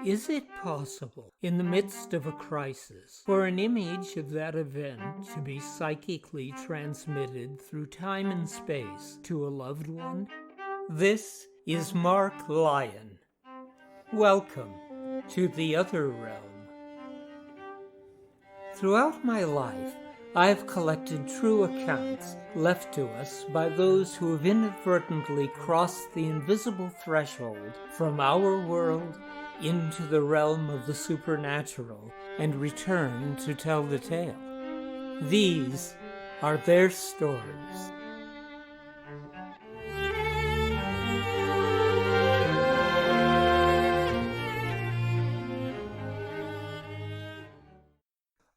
Is it possible, in the midst of a crisis, for an image of that event to be psychically transmitted through time and space to a loved one? This is Mark Lyon. Welcome to the other realm. Throughout my life, I have collected true accounts left to us by those who have inadvertently crossed the invisible threshold from our world into the realm of the supernatural and returned to tell the tale. These are their stories.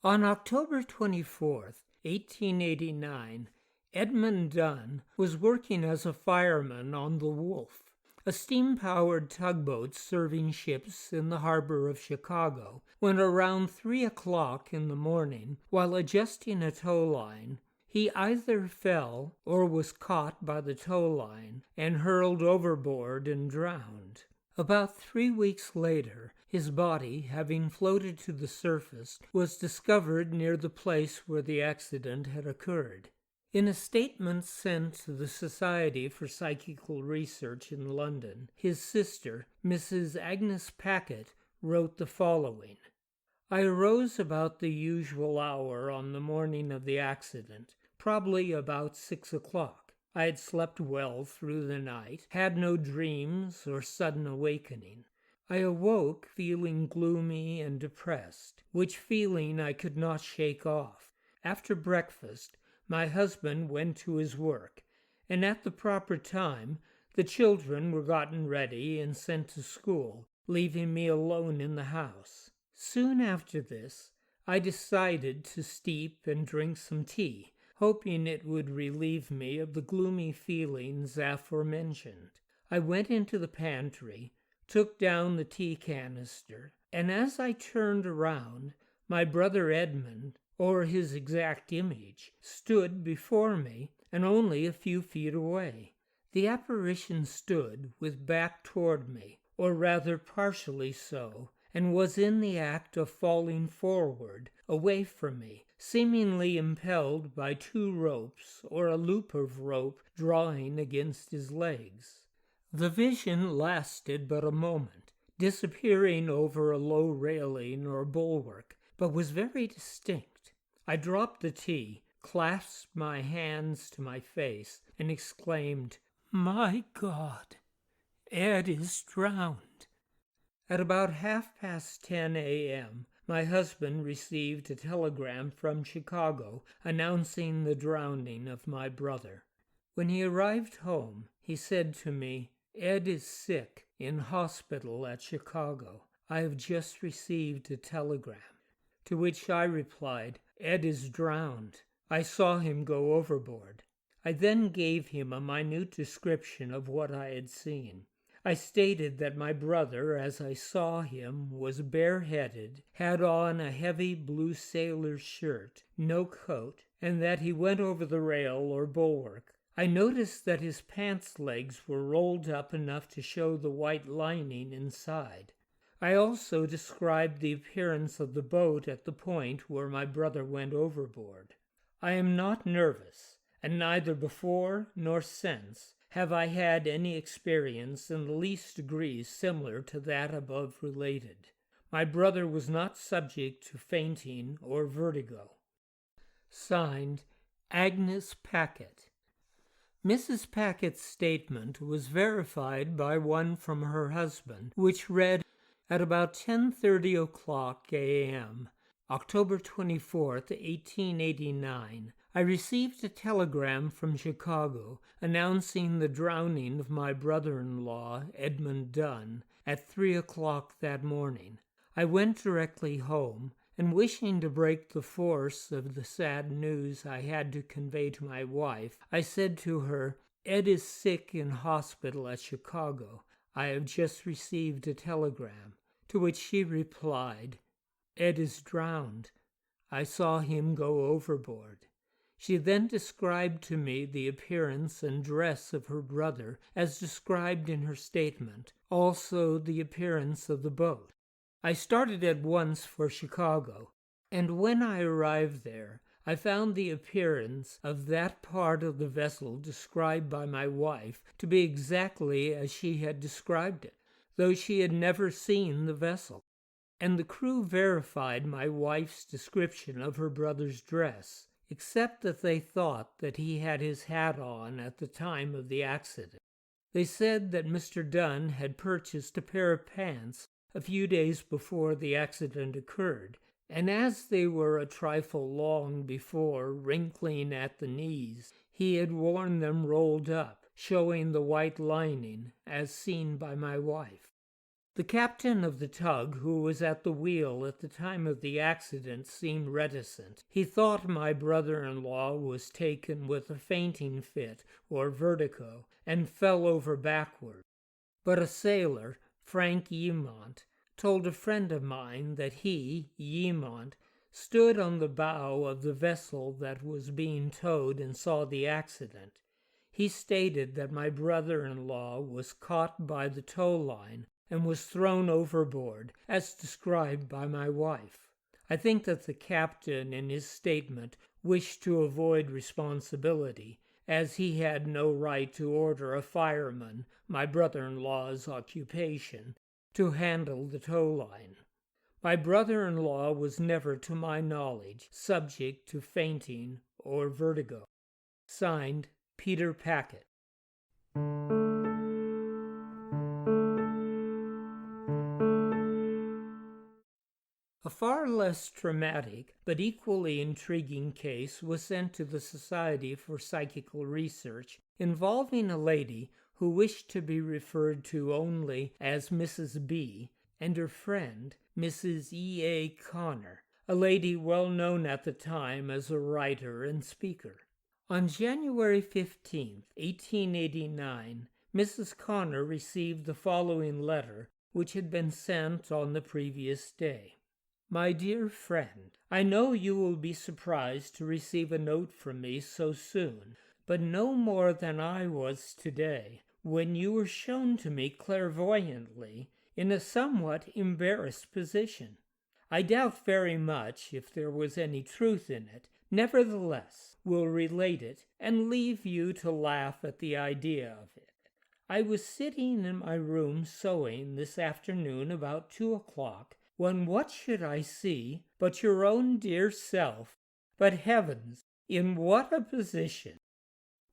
On October 24th, 1889, Edmund Dunn was working as a fireman on the Wolf, a steam-powered tugboat serving ships in the harbor of Chicago, when around 3 o'clock in the morning, while adjusting a tow line, he either fell or was caught by the tow line and hurled overboard and drowned. About 3 weeks later, his body, having floated to the surface, was discovered near the place where the accident had occurred. In a statement sent to the Society for Psychical Research in London, his sister, Mrs. Agnes Packet, wrote the following: "I arose about the usual hour on the morning of the accident, probably about 6 o'clock. I had slept well through the night, had no dreams or sudden awakening. I awoke feeling gloomy and depressed, which feeling I could not shake off. After breakfast, my husband went to his work, and at the proper time, the children were gotten ready and sent to school, leaving me alone in the house. Soon after this, I decided to steep and drink some tea, hoping it would relieve me of the gloomy feelings aforementioned. I went into the pantry, took down the tea canister, and as I turned around, my brother Edmund, or his exact image, stood before me and only a few feet away. The apparition stood with back toward me, or rather partially so, and was in the act of falling forward, away from me, seemingly impelled by 2 ropes or a loop of rope drawing against his legs. The vision lasted but a moment, disappearing over a low railing or bulwark, but was very distinct. I dropped the tea, clasped my hands to my face, and exclaimed, 'My God, Ed is drowned.' At about 10:30 a.m., my husband received a telegram from Chicago announcing the drowning of my brother. When he arrived home, he said to me, 'Ed is sick, in hospital at Chicago. I have just received a telegram.' To which I replied, 'Ed is drowned. I saw him go overboard.' I then gave him a minute description of what I had seen. I stated that my brother, as I saw him, was bareheaded, had on a heavy blue sailor's shirt, no coat, and that he went over the rail or bulwark. I noticed that his pants legs were rolled up enough to show the white lining inside. I also described the appearance of the boat at the point where my brother went overboard. I am not nervous, and neither before nor since have I had any experience in the least degree similar to that above related. My brother was not subject to fainting or vertigo." Signed, Agnes Packet. Mrs. Packett's statement was verified by one from her husband, which read, "At about 10:30 o'clock a.m., October 24th, 1889, I received a telegram from Chicago announcing the drowning of my brother-in-law, Edmund Dunn, at 3 o'clock that morning. I went directly home, and wishing to break the force of the sad news I had to convey to my wife, I said to her, 'Ed is sick in hospital at Chicago. I have just received a telegram.' To which she replied, 'Ed is drowned. I saw him go overboard.' She then described to me the appearance and dress of her brother as described in her statement, also the appearance of the boat. I started at once for Chicago, and when I arrived there, I found the appearance of that part of the vessel described by my wife to be exactly as she had described it, though she had never seen the vessel. And the crew verified my wife's description of her brother's dress, except that they thought that he had his hat on at the time of the accident. They said that Mr. Dunn had purchased a pair of pants a few days before the accident occurred, and as they were a trifle long before, wrinkling at the knees, he had worn them rolled up, showing the white lining, as seen by my wife. The captain of the tug, who was at the wheel at the time of the accident, seemed reticent. He thought my brother-in-law was taken with a fainting fit or vertigo, and fell over backward. But a sailor, Frank Yemont, told a friend of mine that he, Yemont, stood on the bow of the vessel that was being towed and saw the accident. He stated that my brother-in-law was caught by the tow line and was thrown overboard, as described by my wife. I think that the captain in his statement wished to avoid responsibility, as he had no right to order a fireman, my brother-in-law's occupation, to handle the tow line. My brother-in-law was never, to my knowledge, subject to fainting or vertigo. Signed, Peter Packet. A far less traumatic, but equally intriguing case was sent to the Society for Psychical Research, involving a lady who wished to be referred to only as Mrs. B, and her friend, Mrs. E.A. Connor, a lady well known at the time as a writer and speaker. On January 15, 1889, Mrs. Connor received the following letter, which had been sent on the previous day. My dear friend, I know you will be surprised to receive a note from me so soon, but no more than I was today, when you were shown to me clairvoyantly in a somewhat embarrassed position. I doubt very much if there was any truth in it, nevertheless will relate it and leave you to laugh at the idea of it. I was sitting in my room sewing this afternoon about 2 o'clock, when what should I see but your own dear self? But heavens, in what a position!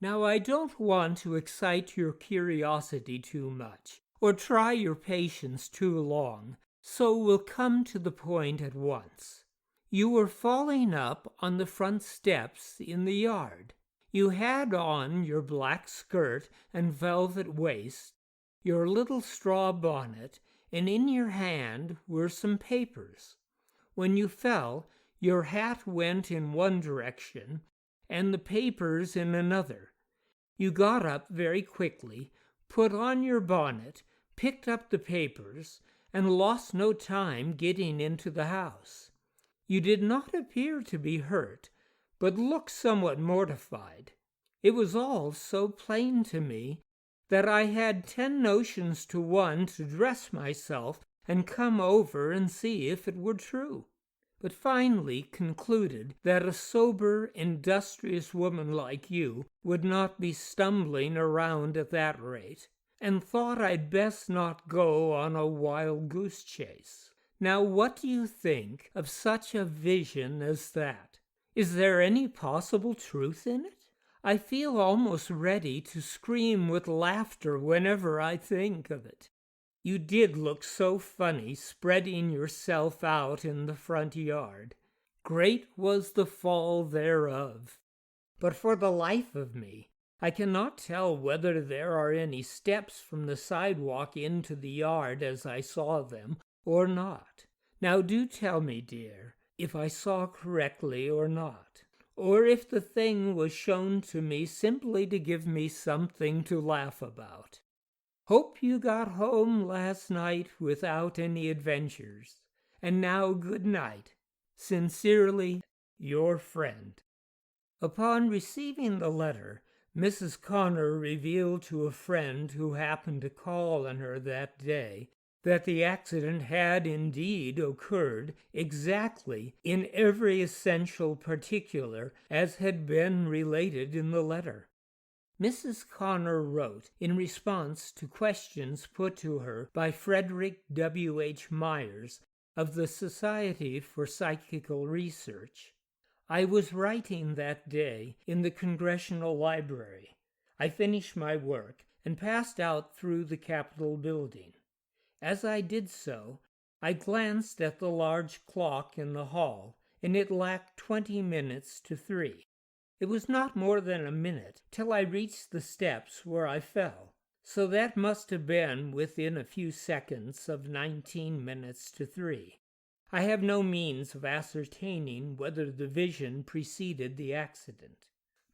Now I don't want to excite your curiosity too much, or try your patience too long, so we'll come to the point at once. You were falling up on the front steps in the yard. You had on your black skirt and velvet waist, your little straw bonnet, and in your hand were some papers. When you fell, your hat went in one direction, and the papers in another. You got up very quickly, put on your bonnet, picked up the papers, and lost no time getting into the house. You did not appear to be hurt, but looked somewhat mortified. It was all so plain to me that I had 10 notions to 1 to dress myself and come over and see if it were true, but finally concluded that a sober, industrious woman like you would not be stumbling around at that rate, and thought I'd best not go on a wild goose chase. Now what do you think of such a vision as that? Is there any possible truth in it? I feel almost ready to scream with laughter whenever I think of it. You did look so funny spreading yourself out in the front yard. Great was the fall thereof. But for the life of me, I cannot tell whether there are any steps from the sidewalk into the yard as I saw them, or not. Now do tell me, dear, if I saw correctly or not, or if the thing was shown to me simply to give me something to laugh about. Hope you got home last night without any adventures. And now good night. Sincerely, your friend. Upon receiving the letter, Mrs. Connor revealed to a friend who happened to call on her that day that the accident had indeed occurred exactly in every essential particular as had been related in the letter. Mrs. Connor wrote in response to questions put to her by Frederick W. H. Myers of the Society for Psychical Research. I was writing that day in the Congressional Library. I finished my work and passed out through the Capitol building. As I did so, I glanced at the large clock in the hall, and it lacked 20 minutes to 3. It was not more than a minute till I reached the steps where I fell, so that must have been within a few seconds of 19 minutes to 3. I have no means of ascertaining whether the vision preceded the accident.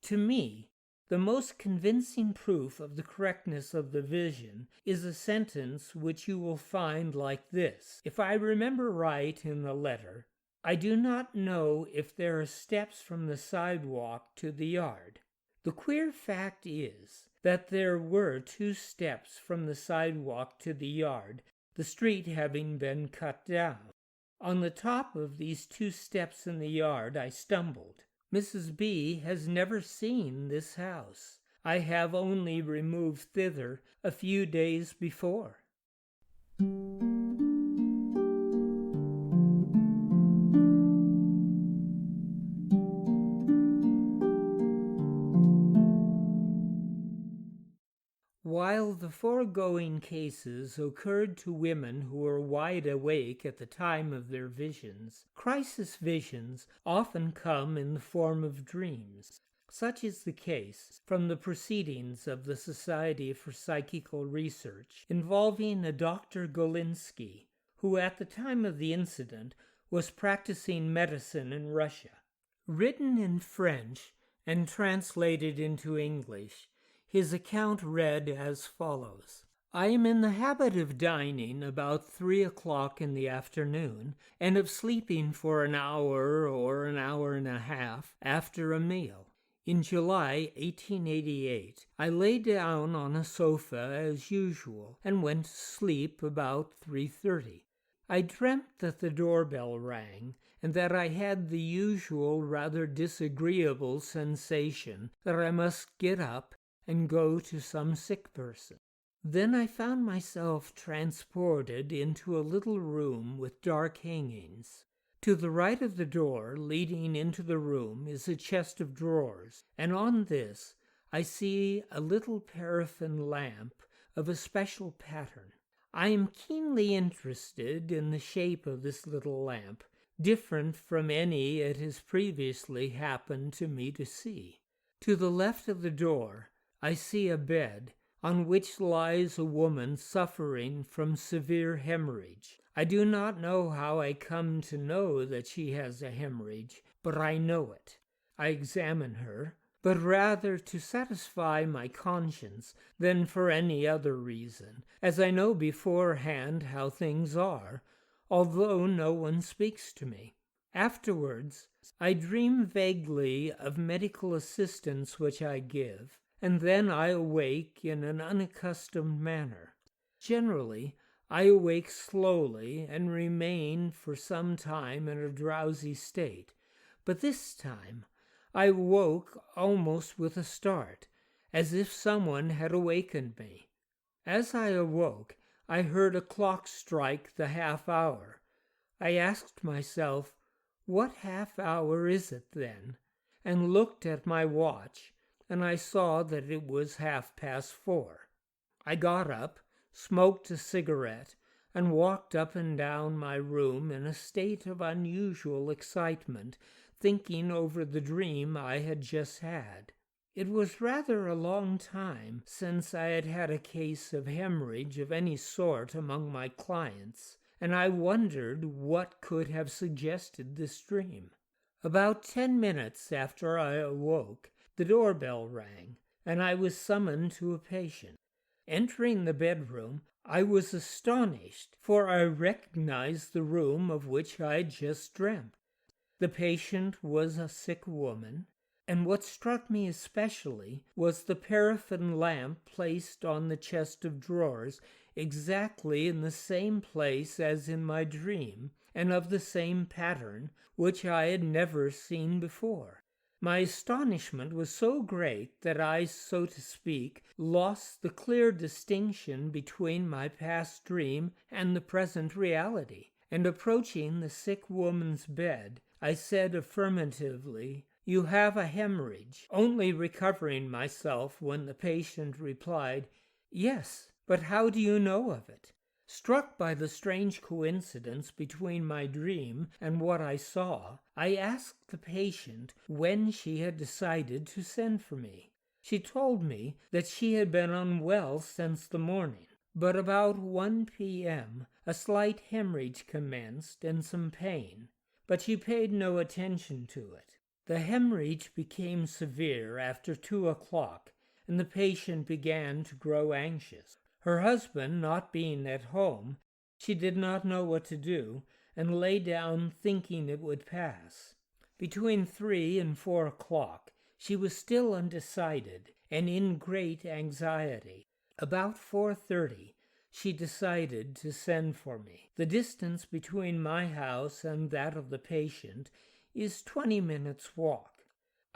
To me, the most convincing proof of the correctness of the vision is a sentence which you will find like this. If I remember right in the letter, I do not know if there are steps from the sidewalk to the yard. The queer fact is that there were 2 steps from the sidewalk to the yard, the street having been cut down. On the top of these 2 steps in the yard I stumbled. Mrs. B. has never seen this house. I have only removed thither a few days before. While the foregoing cases occurred to women who were wide awake at the time of their visions, crisis visions often come in the form of dreams. Such is the case from the proceedings of the Society for Psychical Research involving a Dr. Golinski, who at the time of the incident was practicing medicine in Russia. Written in French and translated into English, his account read as follows. I am in the habit of dining about 3 o'clock in the afternoon and of sleeping for an hour or an hour and a half after a meal. In July 1888, I lay down on a sofa as usual and went to sleep about 3:30. I dreamt that the doorbell rang and that I had the usual rather disagreeable sensation that I must get up and go to some sick person. Then I found myself transported into a little room with dark hangings. To the right of the door leading into the room is a chest of drawers, and on this I see a little paraffin lamp of a special pattern. I am keenly interested in the shape of this little lamp, different from any it has previously happened to me to see. To the left of the door I see a bed on which lies a woman suffering from severe hemorrhage. I do not know how I come to know that she has a hemorrhage, but I know it. I examine her, but rather to satisfy my conscience than for any other reason, as I know beforehand how things are, although no one speaks to me. Afterwards, I dream vaguely of medical assistance which I give, and then I awake in an unaccustomed manner. Generally, I awake slowly and remain for some time in a drowsy state, but this time I woke almost with a start, as if someone had awakened me. As I awoke, I heard a clock strike the half-hour. I asked myself, what half-hour is it then? And looked at my watch, and I saw that it was 4:30. I got up, smoked a cigarette, and walked up and down my room in a state of unusual excitement, thinking over the dream I had just had. It was rather a long time since I had had a case of hemorrhage of any sort among my clients, and I wondered what could have suggested this dream. About 10 minutes after I awoke, the doorbell rang, and I was summoned to a patient. Entering the bedroom, I was astonished, for I recognized the room of which I had just dreamt. The patient was a sick woman. And what struck me especially was the paraffin lamp placed on the chest of drawers exactly in the same place as in my dream, and of the same pattern, which I had never seen before. My astonishment was so great that I, so to speak, lost the clear distinction between my past dream and the present reality, and approaching the sick woman's bed, I said affirmatively, "You have a hemorrhage," only recovering myself when the patient replied, "Yes, but how do you know of it?" Struck by the strange coincidence between my dream and what I saw, I asked the patient when she had decided to send for me. She told me that she had been unwell since the morning, but about 1 p.m. a slight hemorrhage commenced and some pain, but she paid no attention to it. The hemorrhage became severe after 2 o'clock, and the patient began to grow anxious. Her husband not being at home, she did not know what to do, and lay down thinking it would pass. Between 3 and 4 o'clock, she was still undecided and in great anxiety. About 4:30, she decided to send for me. The distance between my house and that of the patient is 20 minutes' walk.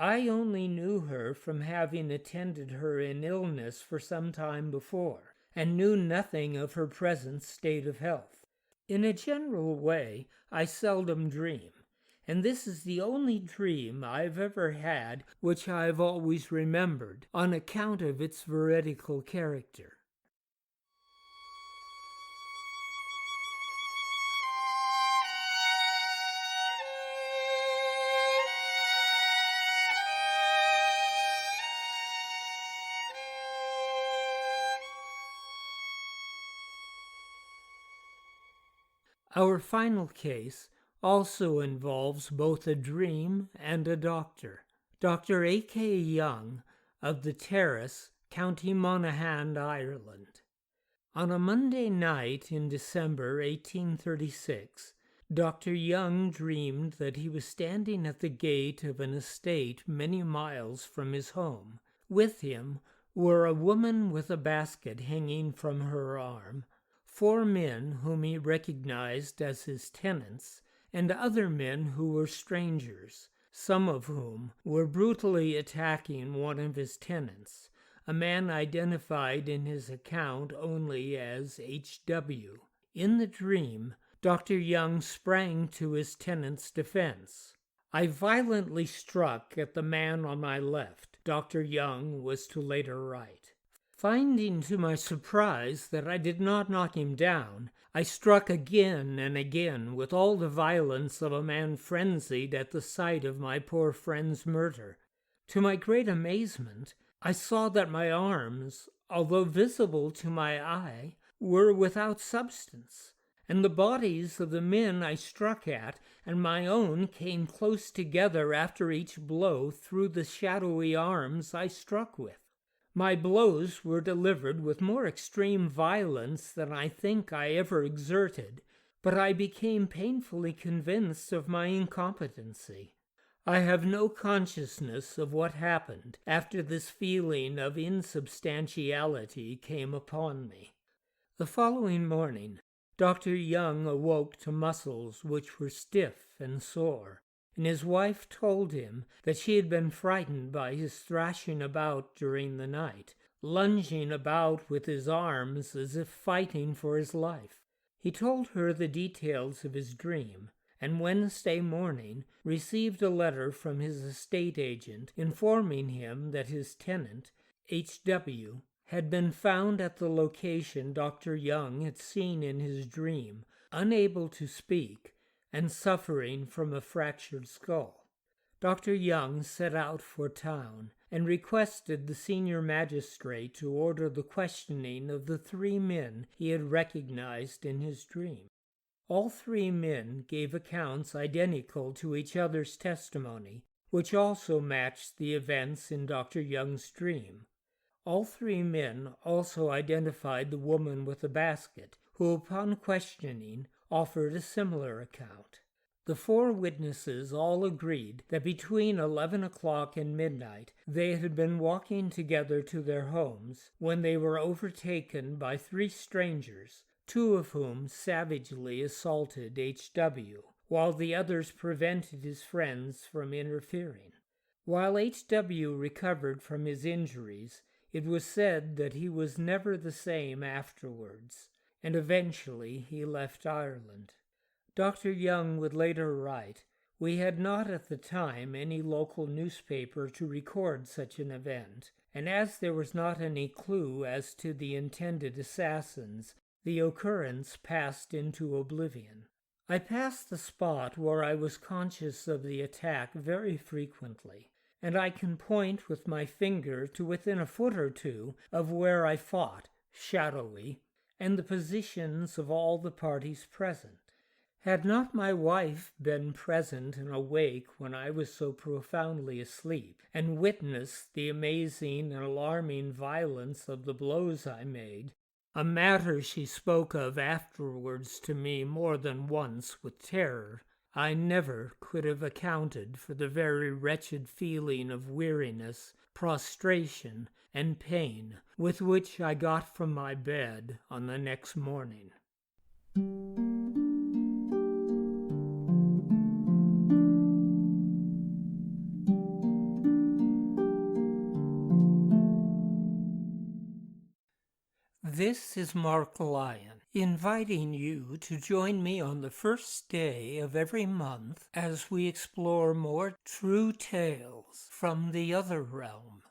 I only knew her from having attended her in illness for some time before, and knew nothing of her present state of health. In a general way, I seldom dream, and this is the only dream I've ever had which I've always remembered on account of its veridical character. Our final case also involves both a dream and a doctor. Dr. A.K. Young of the Terrace, County Monaghan, Ireland. On a Monday night in December 1836, Dr. Young dreamed that he was standing at the gate of an estate many miles from his home. With him were a woman with a basket hanging from her arm, 4 men whom he recognized as his tenants, and other men who were strangers, some of whom were brutally attacking one of his tenants, a man identified in his account only as H.W. In the dream, Dr. Young sprang to his tenant's defense. "I violently struck at the man on my left," Dr. Young was to later write. Finding to my surprise that I did not knock him down, I struck again and again with all the violence of a man frenzied at the sight of my poor friend's murder. To my great amazement, I saw that my arms, although visible to my eye, were without substance, and the bodies of the men I struck at and my own came close together after each blow through the shadowy arms I struck with. My blows were delivered with more extreme violence than I think I ever exerted, but I became painfully convinced of my incompetency. I have no consciousness of what happened after this feeling of insubstantiality came upon me. The following morning, Dr. Young awoke to muscles which were stiff and sore, and his wife told him that she had been frightened by his thrashing about during the night, lunging about with his arms as if fighting for his life. He told her the details of his dream, and Wednesday morning received a letter from his estate agent informing him that his tenant, H.W., had been found at the location Dr. Young had seen in his dream, unable to speak, and suffering from a fractured skull. Dr. Young set out for town and requested the senior magistrate to order the questioning of the 3 men he had recognized in his dream. All 3 men gave accounts identical to each other's testimony, which also matched the events in Dr. Young's dream. All 3 men also identified the woman with the basket, who upon questioning offered a similar account. The 4 witnesses all agreed that between 11 o'clock and midnight they had been walking together to their homes when they were overtaken by 3 strangers, 2 of whom savagely assaulted H.W., while the others prevented his friends from interfering. While H.W. recovered from his injuries, it was said that he was never the same afterwards, and eventually he left Ireland. Dr. Young would later write, "We had not at the time any local newspaper to record such an event, and as there was not any clue as to the intended assassins, the occurrence passed into oblivion. I passed the spot where I was conscious of the attack very frequently, and I can point with my finger to within a foot or 2 of where I fought, shadowy, and the positions of all the parties present. Had not my wife been present and awake when I was so profoundly asleep, and witnessed the amazing and alarming violence of the blows I made, a matter she spoke of afterwards to me more than once with terror, I never could have accounted for the very wretched feeling of weariness, prostration, and pain with which I got from my bed on the next morning." This is Mark Lyon, inviting you to join me on the first day of every month as we explore more true tales from the other realm.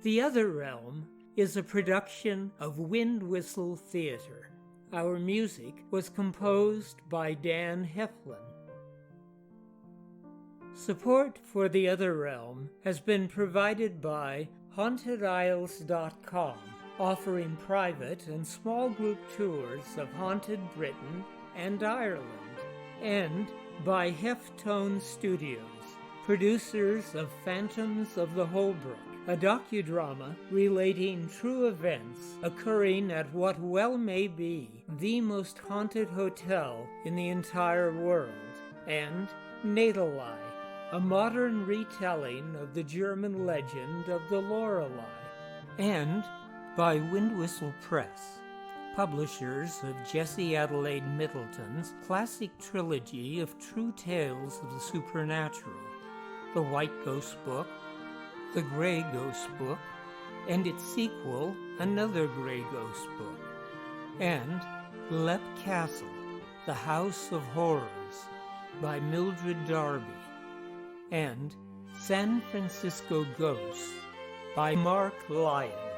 The Other Realm is a production of Wind Whistle Theater. Our music was composed by Dan Heflin. Support for The Other Realm has been provided by HauntedIsles.com, offering private and small group tours of haunted Britain and Ireland, and by Heftone Studios, producers of Phantoms of the Holbrook, a docudrama relating true events occurring at what well may be the most haunted hotel in the entire world, and Nadelei, a modern retelling of the German legend of the Lorelei, and by Windwhistle Press, publishers of Jessie Adelaide Middleton's classic trilogy of true tales of the supernatural, The White Ghost Book, The Grey Ghost Book, and its sequel, Another Grey Ghost Book, and Lep Castle, The House of Horrors, by Mildred Darby, and San Francisco Ghosts by Mark Lyon.